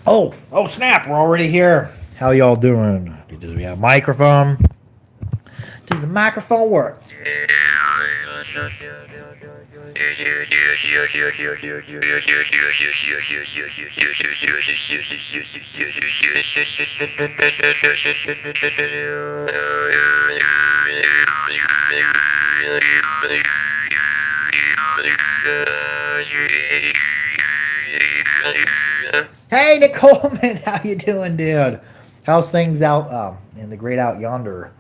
Oh snap, we're already here. How y'all doing? Does we have a microphone? Does the microphone work? Hey, Nick Coleman, how you doing, dude? How's things out in the great out yonder?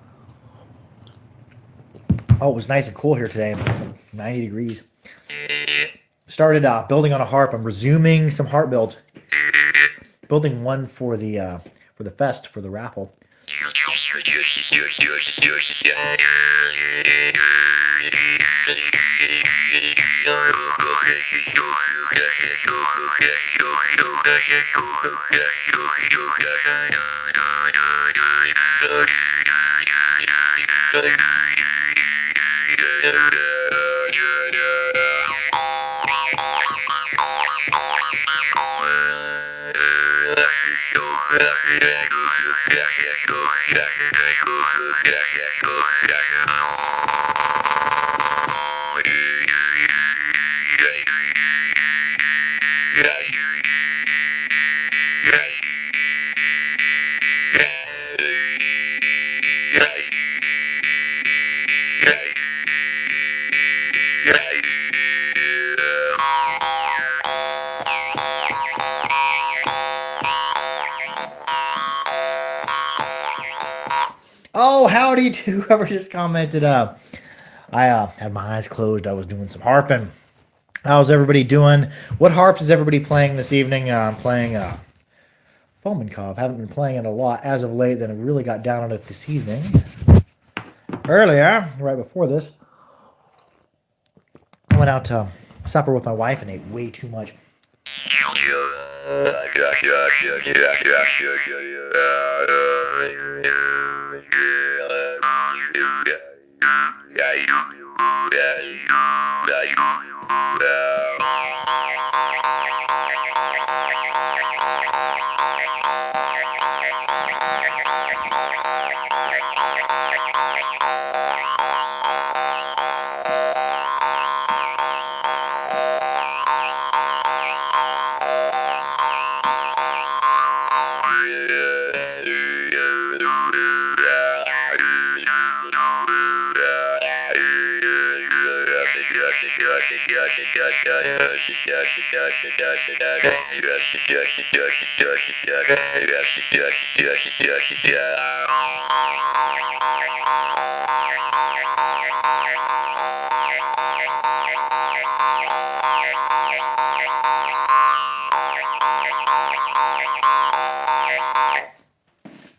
Oh, it was nice and cool here today, 90 degrees. Started building on a harp. I'm resuming some harp builds. Building one for the fest for the raffle. Oh, howdy to whoever just commented. I had my eyes closed. I was doing some harping. How's everybody doing? What harps is everybody playing this evening? I'm playing Foam and Cobb. Haven't been playing it a lot as of late. Then I really got down on it this evening. Earlier, right before this, I went out to supper with my wife and ate way too much.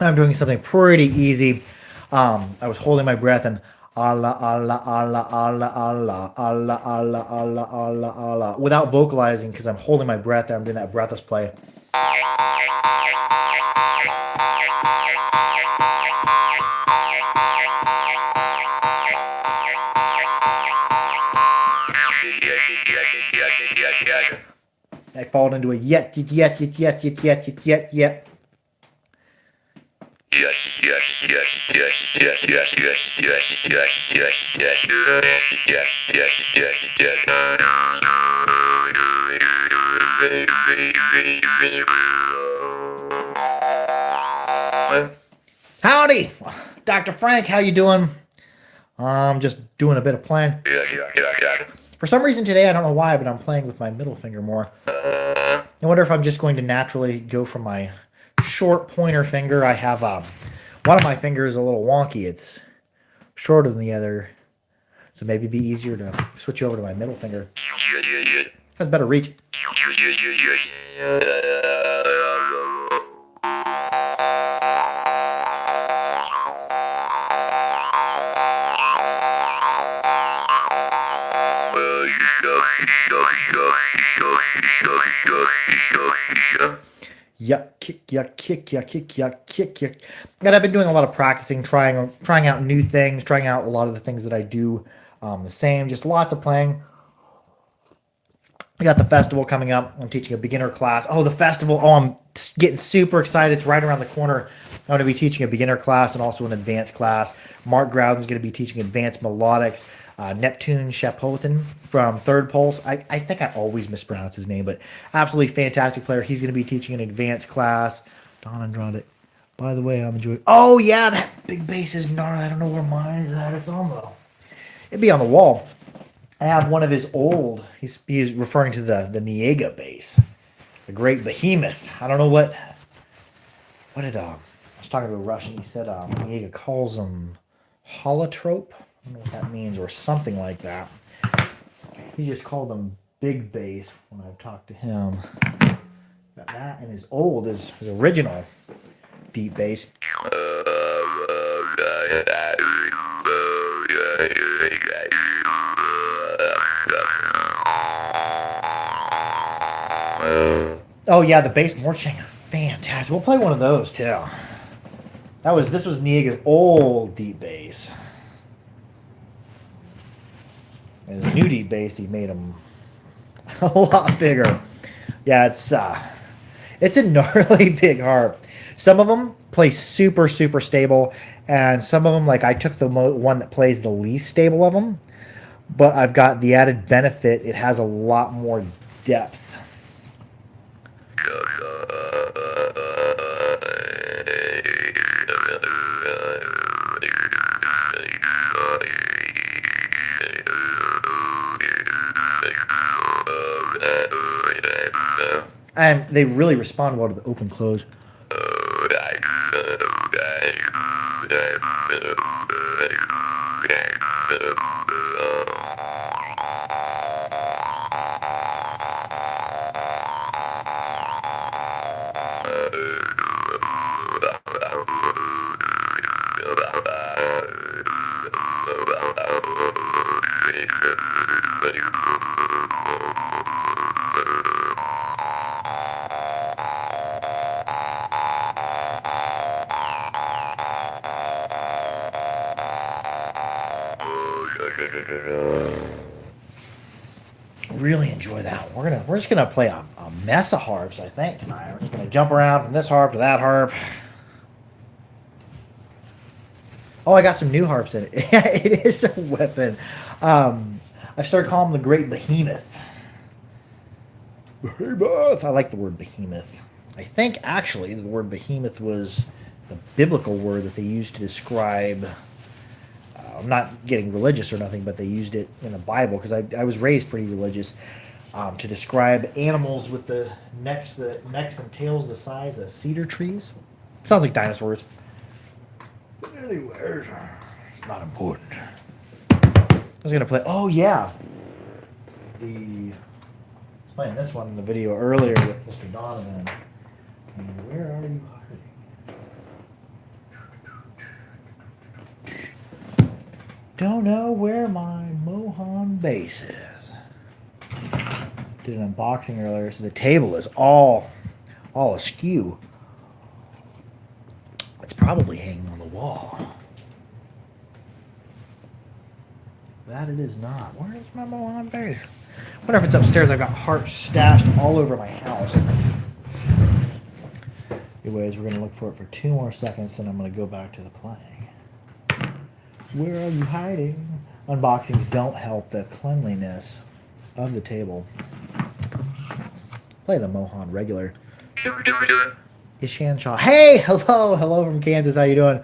I'm doing something pretty easy. I was holding my breath and Allah, Allah, Allah, Allah, Allah, Allah, Allah, Allah, Allah, Allah, without vocalizing because I'm holding my breath there. I'm doing that breathless play. I followed into a yet, yet, yet, yet, yet, yet, yet, yet, yet, yet. Howdy, Dr. Frank. How you doing? I'm just doing a bit of playing. For some reason today, I don't know why, but I'm playing with my middle finger more. I wonder if I'm just going to naturally go from my short pointer finger. I have one of my fingers a little wonky. It's shorter than the other, so maybe it'd be easier to switch over to my middle finger. Has better reach. Yuck, kick, yuck, kick, yuck, kick, yuck, kick, yuck. And I've been doing a lot of practicing, trying out new things, trying out a lot of the things that I do the same. Just lots of playing. We got the festival coming up. I'm teaching a beginner class. Oh, the festival. Oh, I'm getting super excited. It's right around the corner. I'm going to be teaching a beginner class and also an advanced class. Mark Groudon's going to be teaching advanced melodics. Neptune Shapotin from Third Pulse. I think I always mispronounce his name, but absolutely fantastic player. He's going to be teaching an advanced class. Don Andrade. By the way, I'm enjoying. Oh, yeah, that big bass is gnarly. I don't know where mine's at. It's on the. It'd be on the wall. I have one of his old. He's referring to the Niega bass, the great behemoth. I don't know what did I was talking to a Russian. He said Niega calls them holotrope. I don't know what that means or something like that. He just called them big bass when I talked to him. Got that and his old his original deep bass. Oh yeah, the bass Morchang, fantastic. We'll play one of those too. This was Niega's old deep bass. And his new deep bass, he made them a lot bigger. Yeah, it's a gnarly big harp. Some of them play super stable, and some of them, like I took the one that plays the least stable of them, but I've got the added benefit. It has a lot more depth. And they really respond well to the open close. Really enjoy that one. We're just gonna play a mess of harps, I think, tonight. We're just gonna jump around from this harp to that harp. Oh, I got some new harps in it. Yeah, it is a weapon. I've started calling them the Great Behemoth. Behemoth. I like the word behemoth. I think actually the word behemoth was the biblical word that they used to describe. I'm not getting religious or nothing, but they used it in the Bible because I was raised pretty religious to describe animals with the necks and tails the size of cedar trees. Sounds like dinosaurs. But anyways, it's not important. I was gonna play. Oh yeah, I was playing this one in the video earlier with Mr. Donovan. And where are you hiding? Don't know where my Mohan bass is. Did an unboxing earlier, so the table is all askew. It's probably hanging on the wall. That it is not. Where is my Mohan bass? I wonder if it's upstairs. I've got harps stashed all over my house. Anyways, we're going to look for it for 2 more seconds, then I'm going to go back to the playing. Where are you hiding? Unboxings don't help the cleanliness of the table. Play the Mohan regular. Ishan Shaw. Hey, hello from Kansas. How you doing?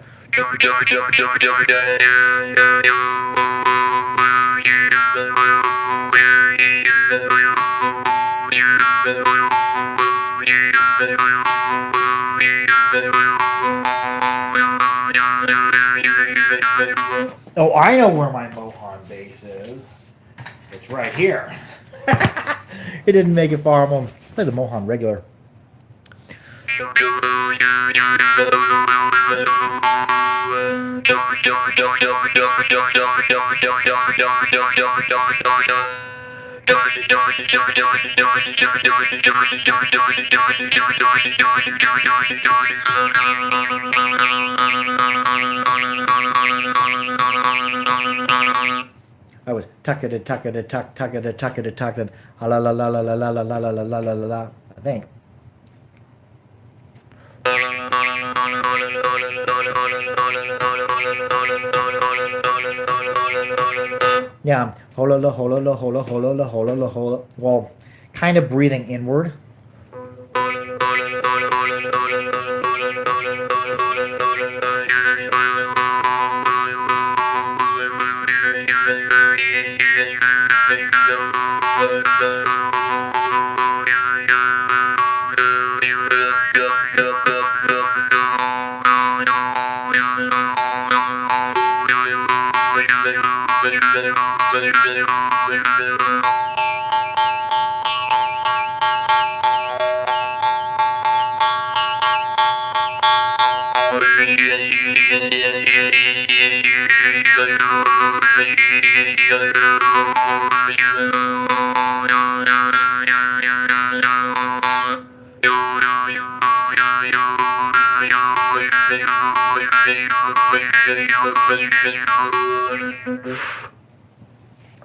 Oh, I know where my Mohan bass is. It's right here. It didn't make it far. I'm gonna play the Mohan regular. I was tuck-a-da, tuck-a-da, tuck, tuck-a-da, tuck-a-da, tuck, and la la la la la la la la la la la la la la, I think. Yeah, hola la hola la hola hola la hola la hola. Well, kind of breathing inward.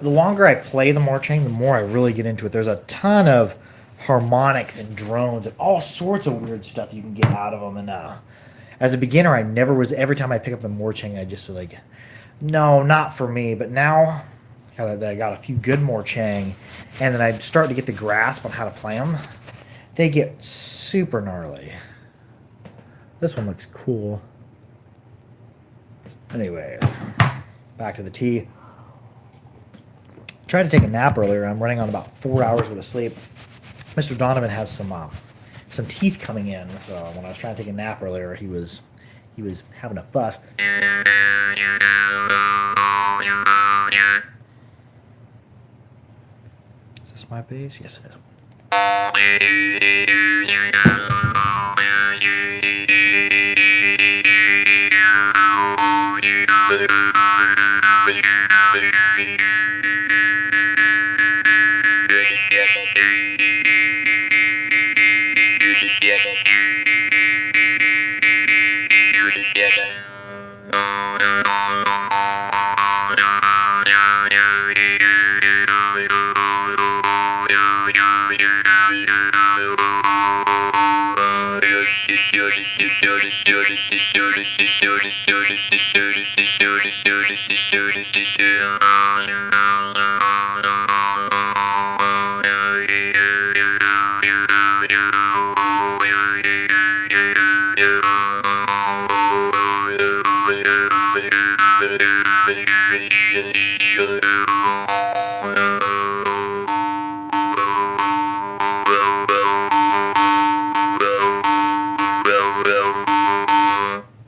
The longer I play the marching, the more I really get into it. There's a ton of harmonics and drones and all sorts of weird stuff you can get out of them. And as a beginner, I never was. Every time I pick up the marching, I just was like, no, not for me. But now, I got a few good marching, and then I start to get the grasp on how to play them. They get super gnarly. This one looks cool. Anyway, back to the tea. Tried to take a nap earlier. I'm running on about 4 hours worth of sleep. Mr. Donovan has some teeth coming in, so when I was trying to take a nap earlier, he was having a fuss. Is this my bass? Yes, it is.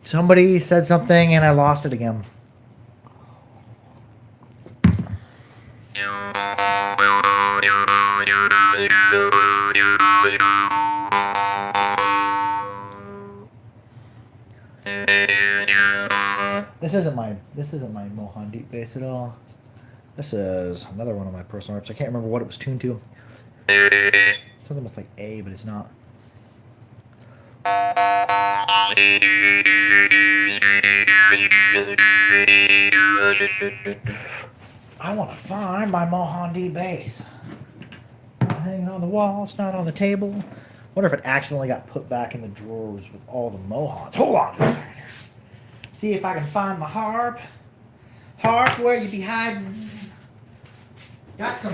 Somebody said something and I lost it again. This isn't my Mohan deep bass at all. This is another one of my personal harps. I can't remember what it was tuned to. Something was like A, but it's not. I want to find my Mohan D bass. Hanging on the wall, it's not on the table. Wonder if it accidentally got put back in the drawers with all the Mohans. Hold on. See if I can find my harp. Harp, where you be hiding? Got some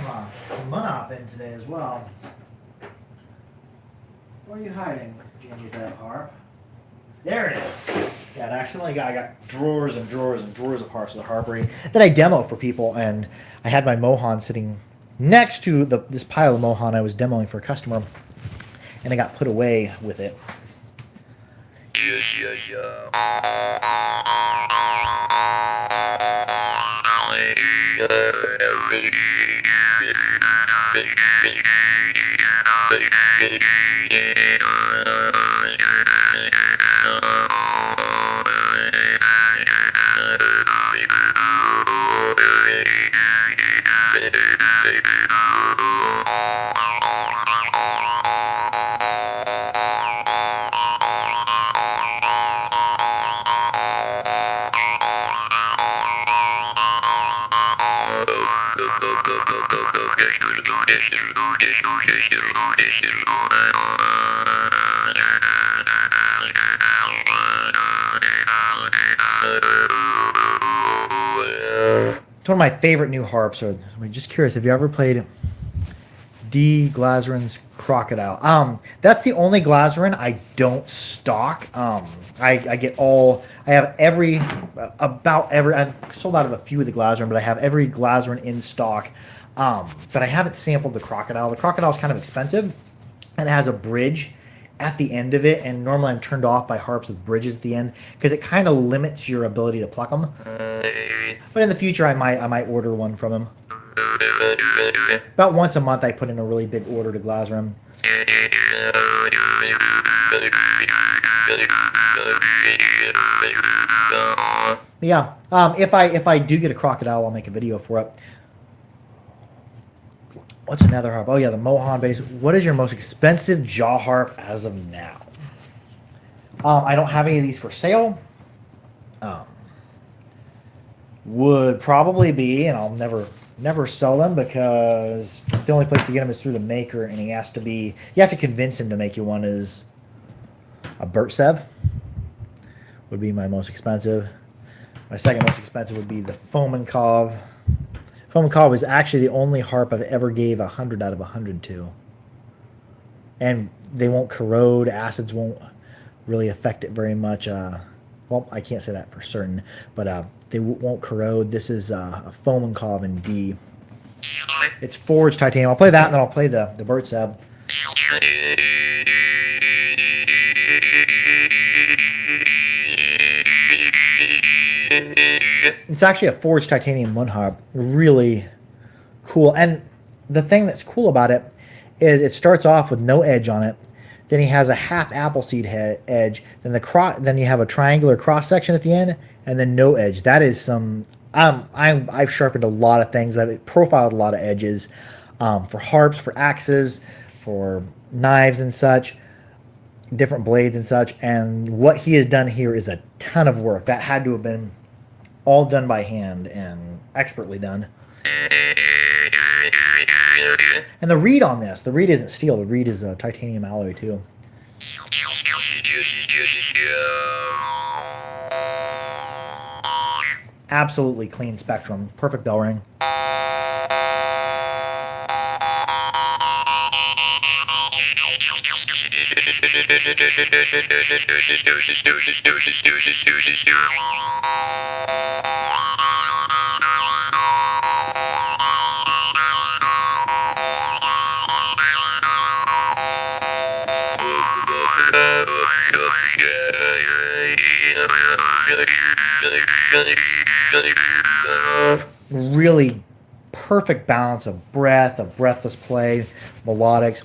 monop in today as well. Where are you hiding, Jimmy, that harp? There it is. Yeah, I got drawers and drawers and drawers of harps of the harpery that I demo for people, and I had my Mohan sitting next to this pile of Mohan I was demoing for a customer, and I got put away with it. It's one of my favorite new harps. I'm just curious, have you ever played D. Glazeren's Crocodile? That's the only Glazeren I don't stock. I get all. I have every, about every. I've sold out of a few of the Glazeren, but I have every Glazeren in stock. But I haven't sampled the Crocodile. The Crocodile is kind of expensive, and it has a bridge at the end of it. And normally I'm turned off by harps with bridges at the end because it kind of limits your ability to pluck them. But in the future, I might order one from him. About once a month, I put in a really big order to Glazeren. Yeah, if I do get a Crocodile, I'll make a video for it. What's another harp? Oh yeah, the Mohan bass. What is your most expensive jaw harp as of now? I don't have any of these for sale. Would probably be, and I'll never sell them because the only place to get them is through the maker, and you have to convince him to make you one. Is a Burtsev would be my most expensive. My second most expensive would be the Fomenkov. Fomenkov is actually the only harp I've ever gave 100 out of 100 to. And they won't corrode. Acids won't really affect it very much. Well, I can't say that for certain, but they won't corrode. This is a Fomenkov in D. It's forged titanium. I'll play that, and then I'll play the Burtsev. It's actually a forged titanium one harp. Really cool. And the thing that's cool about it is it starts off with no edge on it. Then he has a half appleseed edge. Then you have a triangular cross section at the end, and then no edge. That is some. I've sharpened a lot of things. I've profiled a lot of edges for harps, for axes, for knives and such, different blades and such. And what he has done here is a ton of work. That had to have been all done by hand and expertly done. And the reed on this, the reed isn't steel. The reed is a titanium alloy too. Absolutely clean spectrum. Perfect bell ring. Really perfect balance of breath, of breathless play, melodics.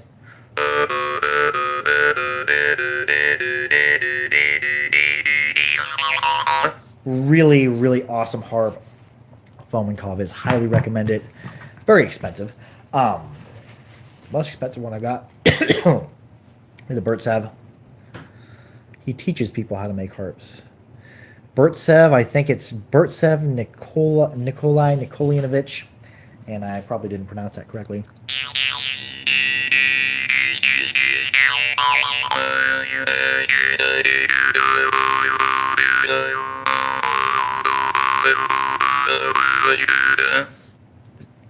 Really, really awesome harp. Fomenkov is highly recommended. Very expensive. Most expensive one I got. The Burtsev. He teaches people how to make harps. Burtsev, I think it's Burtsev Nikolai Nikolianovich, and I probably didn't pronounce that correctly.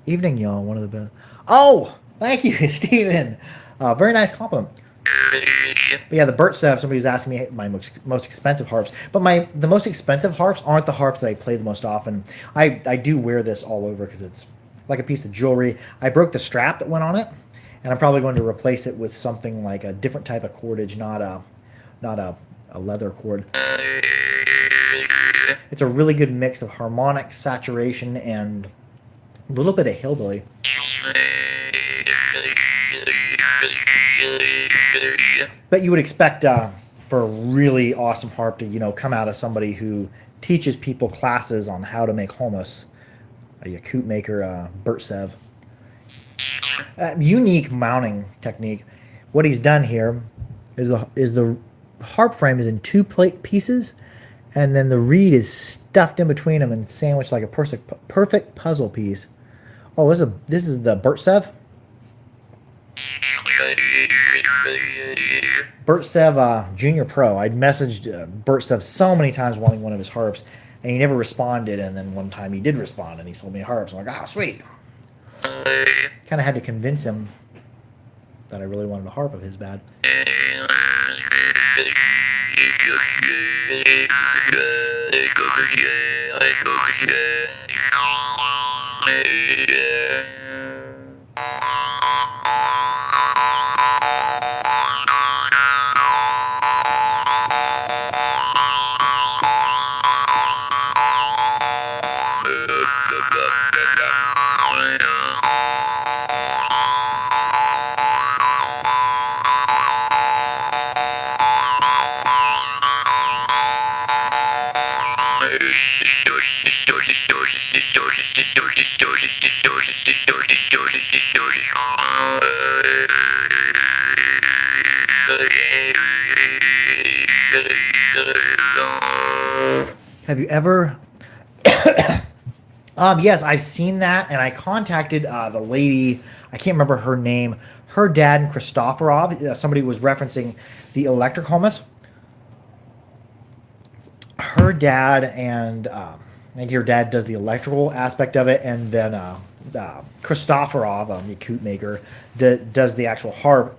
Evening, y'all. One of the best. Oh, thank you, Steven. Very nice compliment. But yeah, the Burtsev, somebody's asking me my most expensive harps. But the most expensive harps aren't the harps that I play the most often. I do wear this all over because it's like a piece of jewelry. I broke the strap that went on it, and I'm probably going to replace it with something like a different type of cordage, not a leather cord. It's a really good mix of harmonic, saturation, and a little bit of hillbilly. But you would expect for a really awesome harp to, come out of somebody who teaches people classes on how to make hummus. A Yakut maker, Burtsev. Unique mounting technique. What he's done here is the harp frame is in two plate pieces, and then the reed is stuffed in between them and sandwiched like a perfect puzzle piece. Oh, this is the Burtsev. Burtsev Junior Pro. I'd messaged Burtsev so many times wanting one of his harps, and he never responded. And then one time he did respond, and he sold me a harp. So I'm like, sweet. Kind of had to convince him that I really wanted a harp of his bad. Have you ever... yes, I've seen that, and I contacted the lady, I can't remember her name, her dad and Christoforov, somebody was referencing the electric homus. Her dad and I think your dad does the electrical aspect of it, and then Christoforov, the Yakut maker, does the actual harp.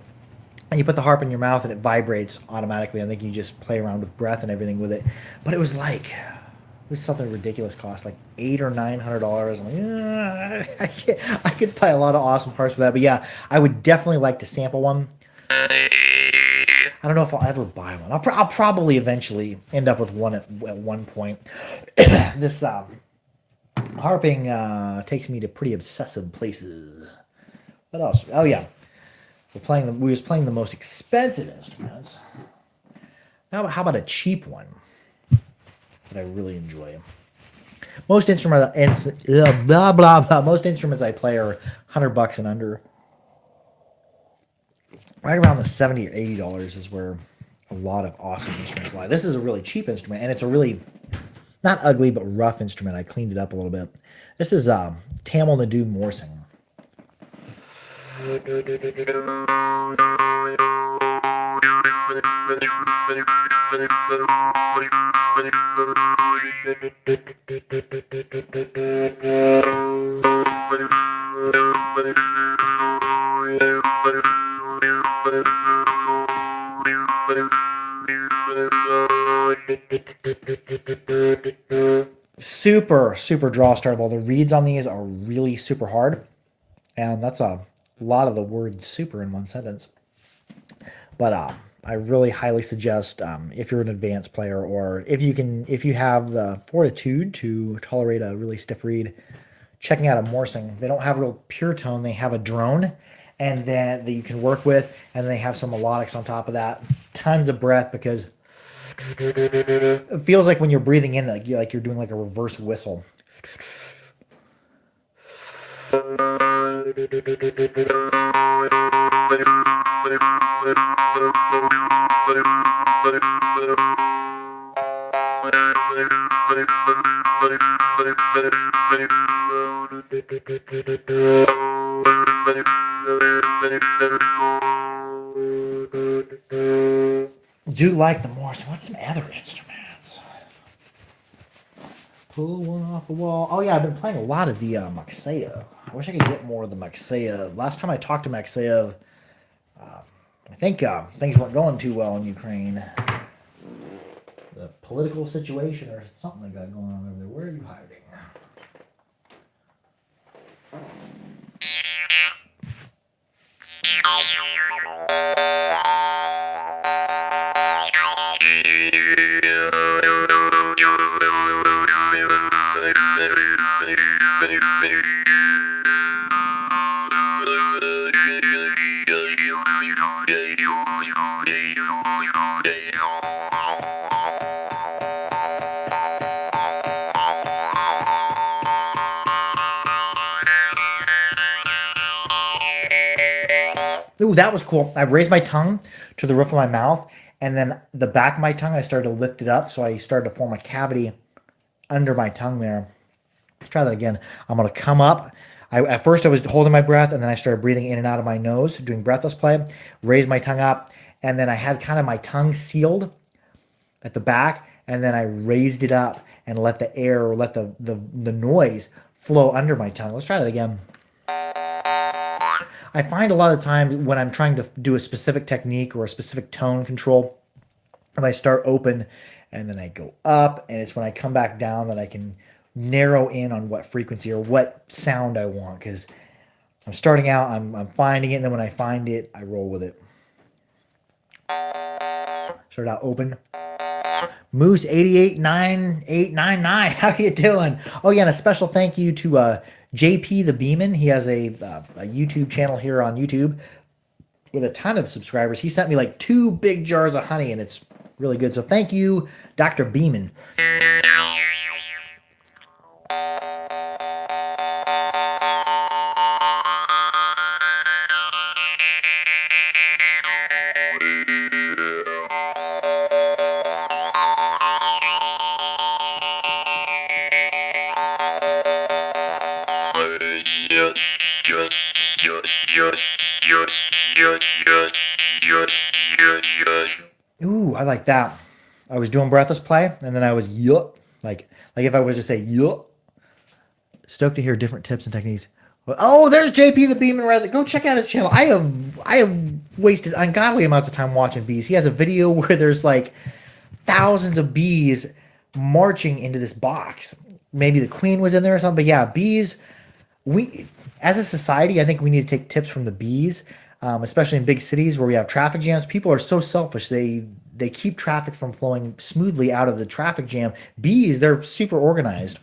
And you put the harp in your mouth and it vibrates automatically. I think you just play around with breath and everything with it. But it was like, it was something ridiculous cost, like $800 or $900. I'm like, I could buy a lot of awesome parts for that. But yeah, I would definitely like to sample one. I don't know if I'll ever buy one. I'll probably eventually end up with one at one point. This harping takes me to pretty obsessive places. What else? Oh yeah, we was playing the most expensive instruments. Now, how about a cheap one that I really enjoy? Most instruments I play are $100 and under. Right around the $70 or $80 is where a lot of awesome instruments lie. This is a really cheap instrument, and it's a really, not ugly, but rough instrument. I cleaned it up a little bit. This is Tamil Nadu Morsing. Super draw startable. The reeds on these are really super hard, and that's a lot of the word super in one sentence. But I really highly suggest if you're an advanced player, or if you have the fortitude to tolerate a really stiff reed, checking out a Morsing. They don't have a real pure tone. They have a drone, and then that you can work with, and they have some melodics on top of that. Tons of breath, because it feels like when you're breathing in, like you're doing like a reverse whistle. Do like the Morse. What's some other instruments? Pull one off the wall. Oh yeah, I've been playing a lot of the Maxeyev. I wish I could get more of the Maxeyev. Last time I talked to Maxeyev, I think things weren't going too well in Ukraine. The political situation or something like that going on over there. Where are you hiding? Ooh, that was cool. I raised my tongue to the roof of my mouth, and then the back of my tongue, I started to lift it up, so I started to form a cavity under my tongue there. Let's try that again. I'm going to come up. At first I was holding my breath, and then I started breathing in and out of my nose, doing breathless play, raised my tongue up, and then I had kind of my tongue sealed at the back, and then I raised it up and let the air, or let the noise flow under my tongue. Let's try that again. I find a lot of times when I'm trying to do a specific technique or a specific tone control, if I start open and then I go up, and it's when I come back down that I can narrow in on what frequency or what sound I want, because I'm starting out, I'm finding it, and then when I find it, I roll with it. Start out open. Moose 889899, how you doing? Oh yeah, and a special thank you to JP the Beeman. He has a YouTube channel here on YouTube with a ton of subscribers. He sent me like 2 big jars of honey, and it's really good. So thank you, Dr. Beeman. Ooh, I like that. I was doing breathless play, and then I was yup. Like if I was to say yup. Stoked to hear different tips and techniques. Oh, there's JP the Beeman. Go check out his channel. I have wasted ungodly amounts of time watching bees. He has a video where there's like thousands of bees marching into this box. Maybe the queen was in there or something. But yeah, bees. We, as a society, I think we need to take tips from the bees, especially in big cities where we have traffic jams. People are so selfish. They keep traffic from flowing smoothly out of the traffic jam. Bees, they're super organized.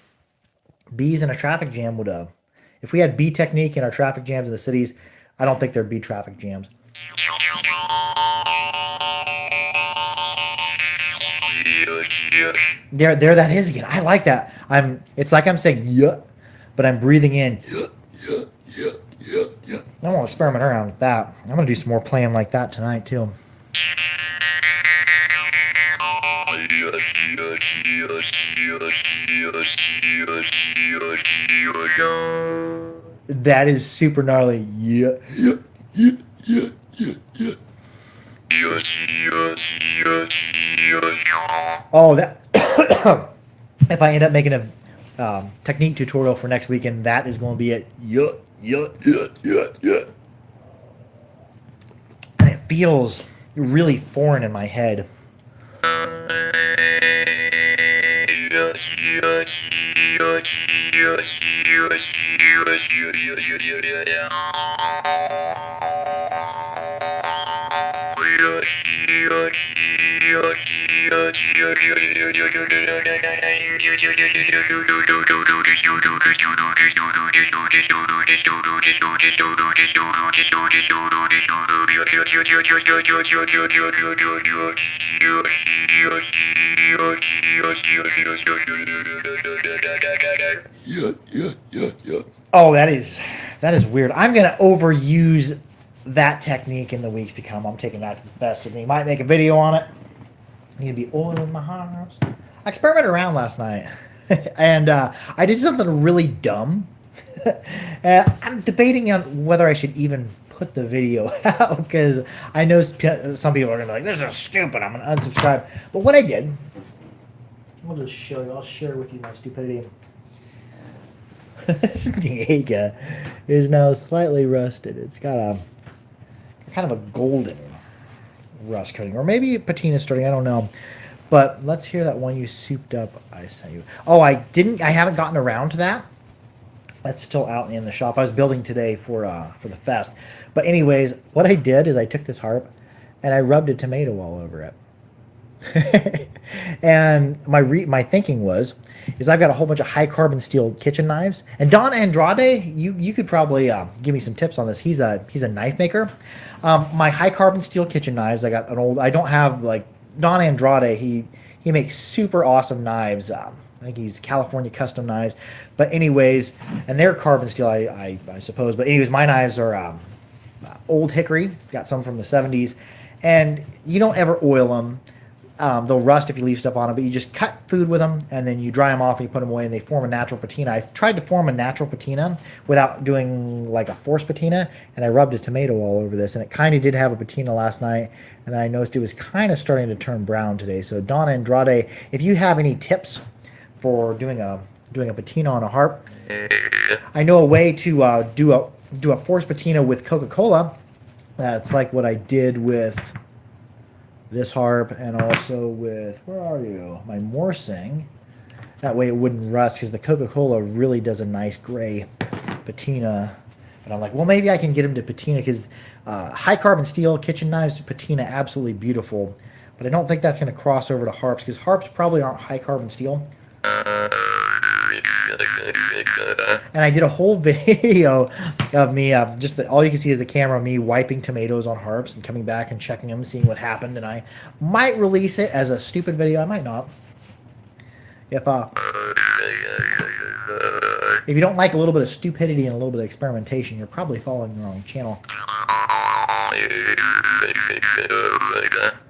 Bees in a traffic jam would, if we had bee technique in our traffic jams in the cities, I don't think there'd be traffic jams. There that is again. I like that. It's like I'm saying yeah, but I'm breathing in. I want to experiment around with that. I'm gonna do some more playing like that tonight too. That is super gnarly. Yeah. Oh, that. If I end up making a technique tutorial for next weekend, that is going to be it. Yeah. And it feels really foreign in my head. Oh, that is weird. I'm gonna overuse that technique in the weeks to come. I'm taking that to the fest with me. Might make a video on it. Need to be oiling my harps. I experimented around last night, and I did something really dumb. I'm debating on whether I should even put the video out, because I know some people are gonna be like, "This is stupid. I'm gonna unsubscribe." But what I did, I'll just show you. I'll share with you my stupidity. This Niega is now slightly rusted. It's got a kind of a golden rust coating, or maybe patina starting. I don't know. But let's hear that one you souped up. I sent you. Oh, I haven't gotten around to that. That's still out in the shop. I was building today for the fest. But anyways, what I did is I took this harp and I rubbed a tomato all over it. And my thinking was I've got a whole bunch of high carbon steel kitchen knives. And Don Andrade, you could probably give me some tips on this. He's a knife maker. My high carbon steel kitchen knives. I got an old. I don't have like Don Andrade. He makes super awesome knives. I think he's California custom knives. But anyways, and they're carbon steel, I suppose. But anyways, my knives are old hickory. Got some from the 70s. And you don't ever oil them. They'll rust if you leave stuff on them, but you just cut food with them, and then you dry them off and you put them away, and they form a natural patina. I've tried to form a natural patina without doing like a forced patina, and I rubbed a tomato all over this, and it kind of did have a patina last night, and then I noticed it was kind of starting to turn brown today. So Donna Andrade, if you have any tips for doing a patina on a harp, I know a way to do a forced patina with Coca-Cola. That's like what I did with this harp, and also with, where are you, my Morsing. That way it wouldn't rust, because the Coca-Cola really does a nice gray patina. And I'm like, well, maybe I can get him to patina, because high carbon steel kitchen knives patina absolutely beautiful, but I don't think that's going to cross over to harps, because harps probably aren't high carbon steel. And I did a whole video of me, all you can see is the camera of me wiping tomatoes on harps and coming back and checking them, seeing what happened. And I might release it as a stupid video. I might not. If you don't like a little bit of stupidity and a little bit of experimentation, you're probably following the wrong channel.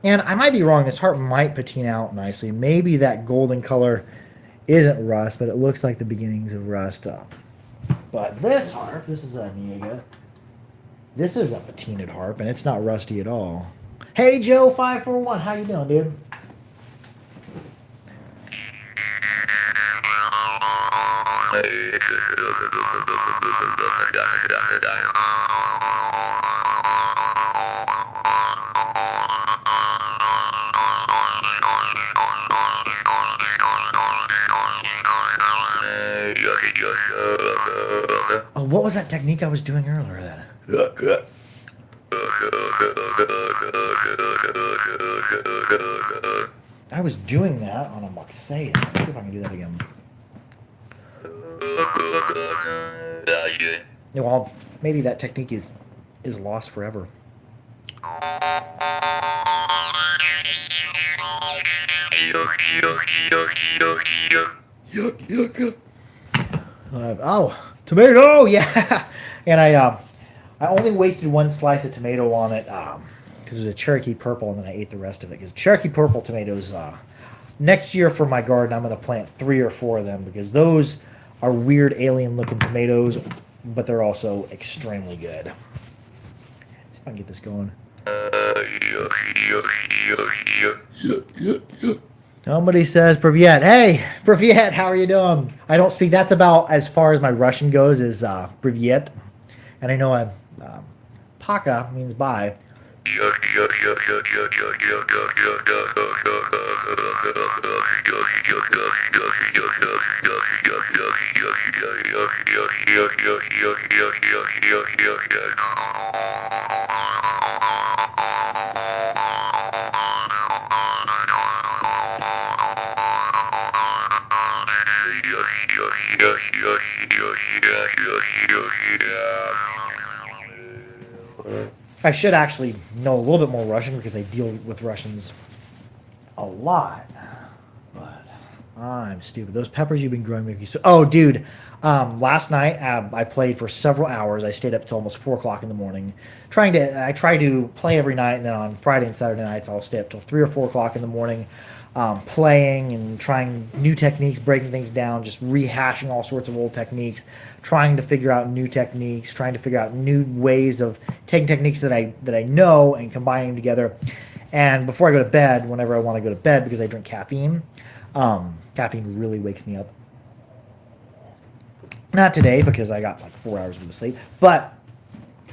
And I might be wrong. This harp might patina out nicely. Maybe that golden color isn't rust, but it looks like the beginnings of rust up. But this harp, this is a Niega. This is a patinaed harp, and it's not rusty at all. Hey, Joe541, how you doing, dude? Oh, what was that technique I was doing earlier then? I was doing that on a Moxea. Let's see if I can do that again. Well, maybe that technique is lost forever. Oh, tomato, yeah. And I only wasted one slice of tomato on it because it was a Cherokee Purple, and then I ate the rest of it. Because Cherokee Purple tomatoes, next year for my garden, I'm going to plant 3 or 4 of them, because those are weird alien-looking tomatoes, but they're also extremely good. Let's see if I can get this going. Somebody says, Privyet. Hey, Privyet, how are you doing? I don't speak. That's about as far as my Russian goes, is Privyet. And I know Paka means bye. I should actually know a little bit more Russian, because I deal with Russians a lot. But I'm stupid. Those peppers you've been growing make me so... Oh, dude. Last night I played for several hours. I stayed up till almost 4 o'clock in the morning. I try to play every night, and then on Friday and Saturday nights I'll stay up till 3 or 4 o'clock in the morning, playing and trying new techniques, breaking things down, just rehashing all sorts of old techniques, trying to figure out new techniques, trying to figure out new ways of taking techniques that I know and combining them together. And before I go to bed, whenever I want to go to bed, because I drink caffeine, caffeine really wakes me up. Not today, because I got like 4 hours of sleep, but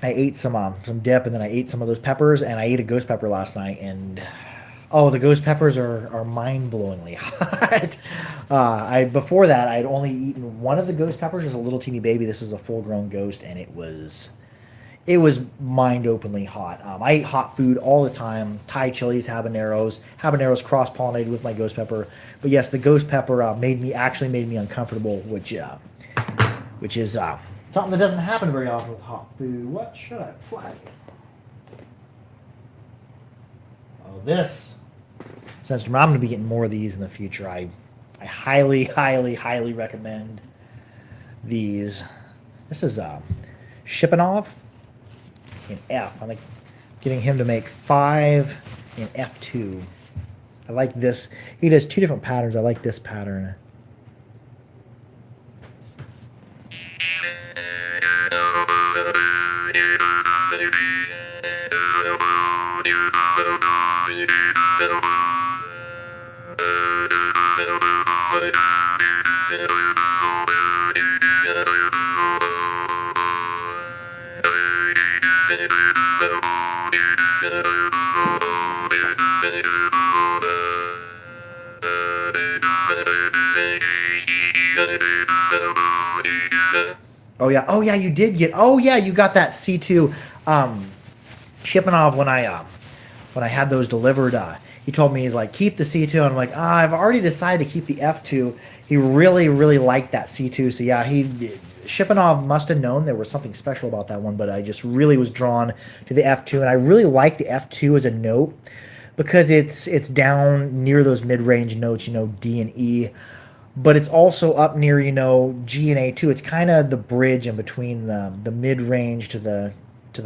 I ate some dip, and then I ate some of those peppers, and I ate a ghost pepper last night, and oh, the ghost peppers are mind-blowingly hot. Before that, I had only eaten one of the ghost peppers, just a little teeny baby. This is a full-grown ghost, and it was mind-openingly hot. I eat hot food all the time: Thai chilies, habaneros cross-pollinated with my ghost pepper. But yes, the ghost pepper made me uncomfortable, which is something that doesn't happen very often with hot food. What should I play? Oh, this. Since I'm going to be getting more of these in the future, I highly, highly, highly recommend these. This is Shipanov in F. I'm getting him to make 5 in F2. I like this. He does 2 different patterns. I like this pattern. Oh yeah, you did get. Oh yeah, you got that C2 shipping off when I had those delivered. He told me, he's like, keep the C2, and I'm like, I've already decided to keep the F2. He really liked that C2, so yeah, Shipanov must have known there was something special about that one, but I just really was drawn to the F2, and I really like the F2 as a note because it's down near those mid-range notes, D and E, but it's also up near, G and A too. It's kind of the bridge in between the mid-range to the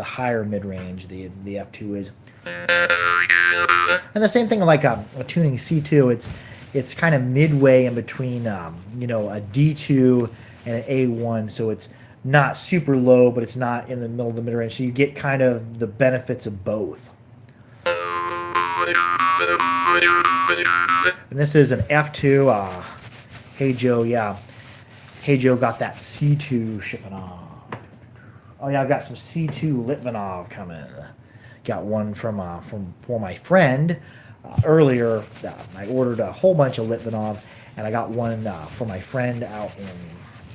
higher mid-range. The F2 is, and the same thing like a tuning C2. It's kind of midway in between, a D2 and an A1, so it's not super low, but it's not in the middle of the mid-range. So you get kind of the benefits of both. And this is an F2. Hey Joe, yeah. Hey Joe got that C2 shipping on. Oh yeah, I've got some C2 Litvinov coming. Got one from for my friend earlier. I ordered a whole bunch of Litvinov, and I got one for my friend out in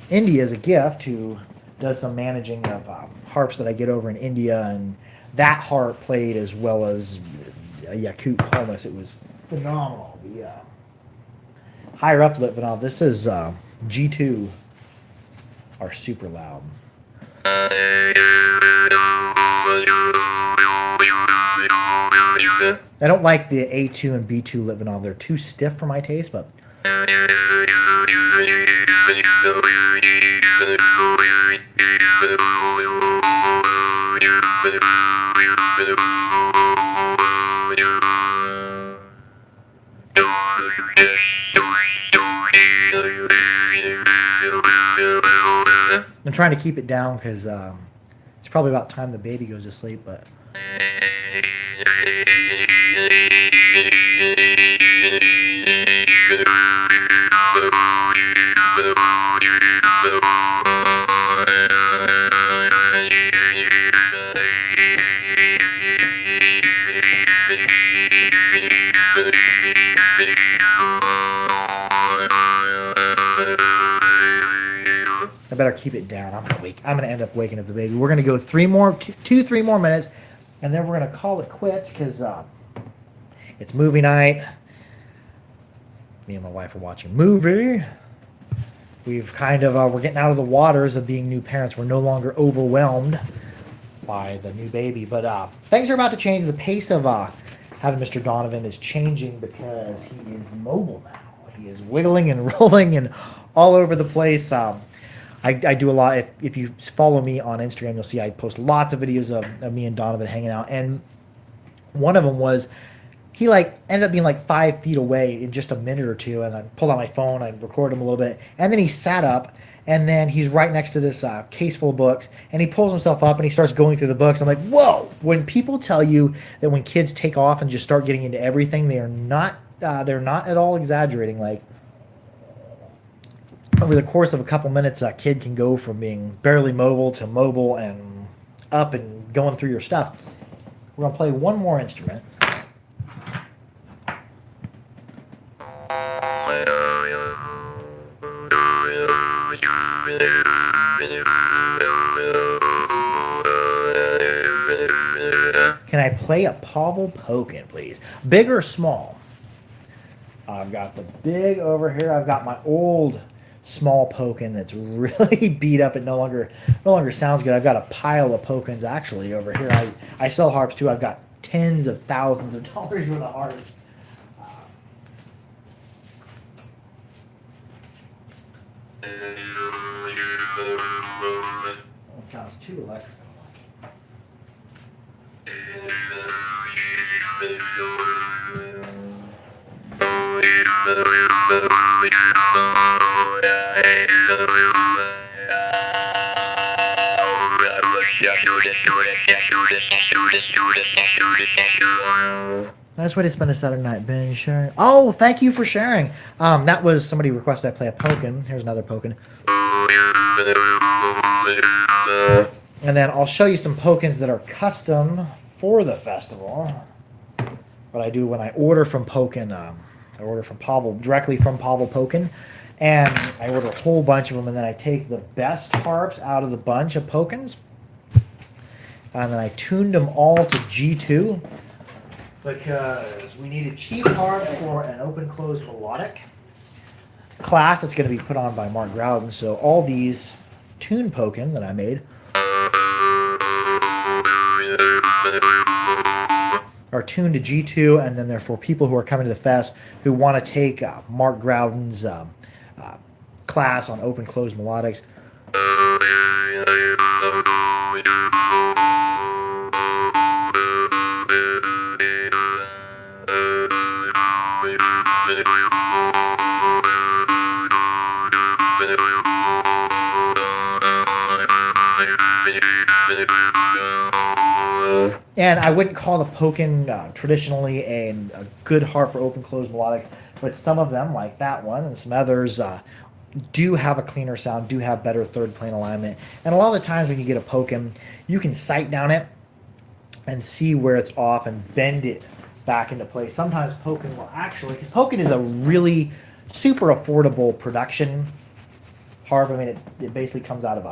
India as a gift, who does some managing of harps that I get over in India, and that harp played as well as a Yakut Palmas. It was phenomenal. The higher up Litvinov, this is G2, are super loud. I don't like the A2 and B2 Litvinov. They're too stiff for my taste, but I'm trying to keep it down because it's probably about time the baby goes to sleep, but I better keep it down. I'm gonna end up waking up the baby. We're gonna go 3 more minutes, and then we're gonna call it quits because it's movie night. Me and my wife are watching a movie. We've kind of we're getting out of the waters of being new parents. We're no longer overwhelmed by the new baby, but things are about to change. The pace of having Mr. Donovan is changing because he is mobile now. He is wiggling and rolling and all over the place. I do a lot. If you follow me on Instagram, you'll see I post lots of videos of me and Donovan hanging out. And one of them was he ended up being 5 feet away in just a minute or two. And I pulled out my phone, I recorded him a little bit, and then he sat up. And then he's right next to this case full of books, and he pulls himself up and he starts going through the books. I'm like, whoa! When people tell you that when kids take off and just start getting into everything, they're not at all exaggerating. Over the course of a couple minutes, a kid can go from being barely mobile to mobile and up and going through your stuff. We're gonna play one more instrument. Can I play a Pavel Pokin, please? Big or small? I've got the big over here. I've got my old small Pokin that's really beat up. It no longer sounds good. I've got a pile of Pokins actually over here. I sell harps too. I've got tens of thousands of dollars worth of harps. It sounds too electrical. Nice way to spend a Saturday night, Ben. Sharing. Oh, thank you for sharing. That was somebody requested I play a Pokin. Here's another Pokin. And then I'll show you some Pokins that are custom for the festival. What I do when I order from Pokin, I order from Pavel, directly from Pavel Pokin. And I order a whole bunch of them, and then I take the best harps out of the bunch of Pokins. And then I tuned them all to G2. Because we need a cheap harp for an open-close melodic class that's going to be put on by Mark Groudon. So all these tune Pokin that I made are tuned to G2, and then they're for people who are coming to the fest who want to take Mark Groudon's class on open-close melodics. And I wouldn't call the Pokin traditionally a good harp for open-close melodics, but some of them, like that one, and some others, do have a cleaner sound, do have better third plane alignment. And a lot of the times when you get a Pokin, you can sight down it and see where it's off and bend it back into place. Sometimes Pokin will actually, because Pokin is a really super affordable production harp. I mean, it basically comes out of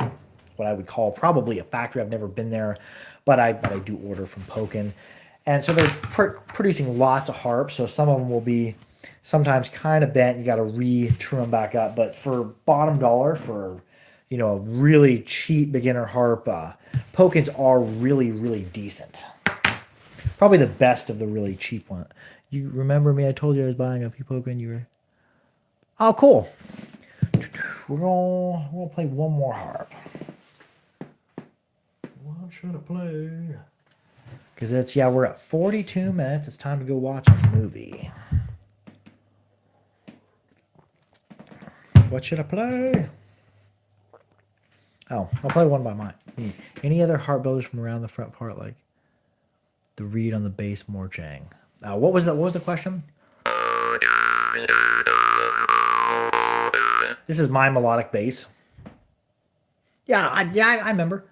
what I would call probably a factory. I've never been there, but I do order from Pokin. And so they're producing lots of harps, so some of them will be sometimes kind of bent. You got to re-true them back up. But for bottom dollar, for a really cheap beginner harp, Pokins are really, really decent. Probably the best of the really cheap one. You remember me? I told you I was buying a few Pokin. You were... Oh, cool. We're gonna play one more harp. What should I play? Because we're at 42 minutes. It's time to go watch a movie. What should I play? Oh, I'll play one by mine. Any other harp builders from around the front part, like the reed on the bass, Morchang? What was the question? This is my melodic bass. Yeah, I remember.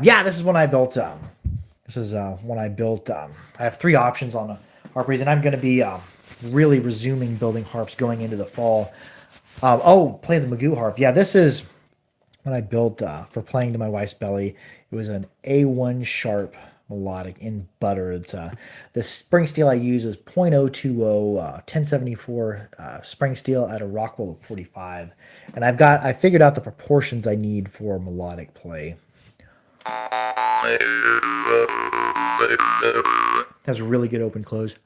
Yeah, this is when I built, I have 3 options on the harpies, and I'm going to be really resuming building harps going into the fall. Play the Magoo harp. Yeah, this is when I built for playing to my wife's belly. It was an A1 sharp melodic in butter. It's the spring steel I use is .020 1074 spring steel at a Rockwell of 45, and I figured out the proportions I need for melodic play. Has a really good open close.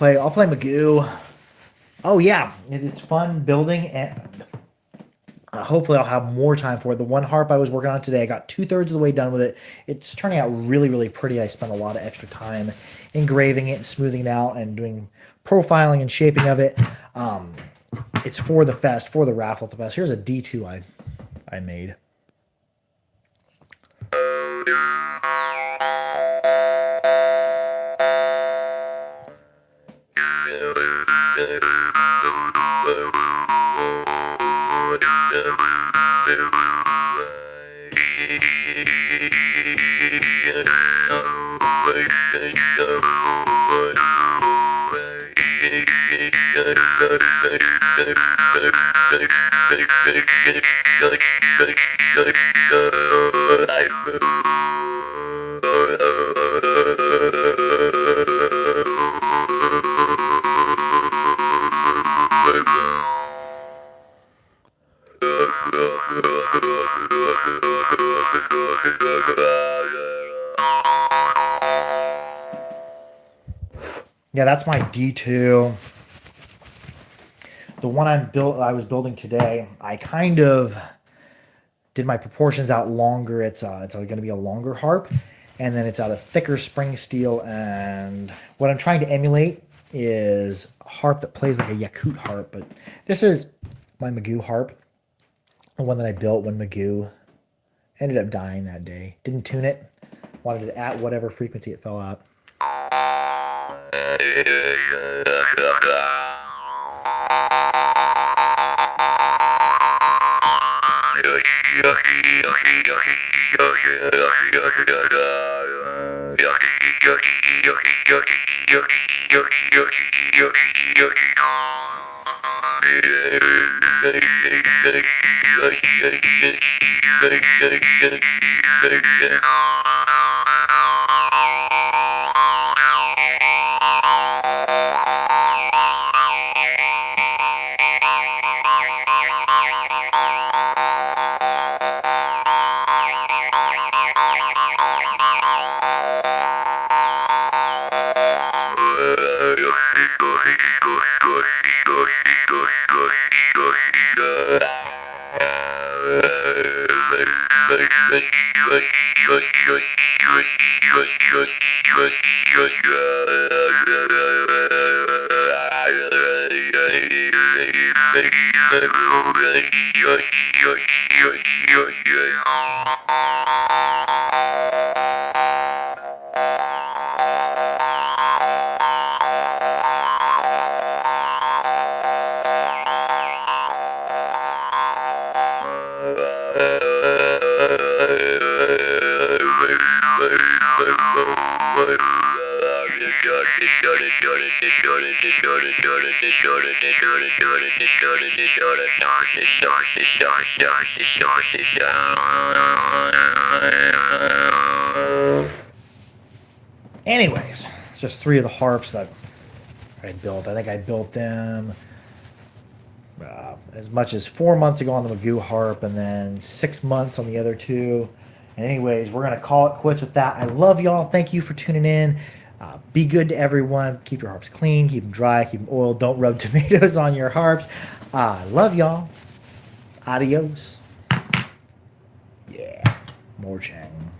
I'll play Magoo. Oh yeah, it's fun building, and hopefully I'll have more time for it. The one harp I was working on today, I got 2/3 of the way done with it. It's turning out really, really pretty. I spent a lot of extra time engraving it and smoothing it out and doing profiling and shaping of it. It's for the fest, for the raffle at the fest. Here's a D2 I made. Yeah, that's my D2. The one I was building today, I kind of did my proportions out longer. It's going to be a longer harp, and then it's out of thicker spring steel. And what I'm trying to emulate is a harp that plays like a Yakut harp. But this is my Magoo harp, the one that I built when Magoo ended up dying that day. Didn't tune it. Wanted it at whatever frequency it fell at. Anyways, it's just 3 of the harps that I built. I think I built them as much as 4 months ago on the Magoo harp, and then 6 months on the other 2. And anyways, we're gonna call it quits with that. I love y'all. Thank you for tuning in. Be good to everyone. Keep your harps clean. Keep them dry. Keep them oiled. Don't rub tomatoes on your harps. Love y'all. Adios. Yeah. More chatting.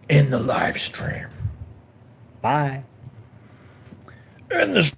In the live stream. Bye. In the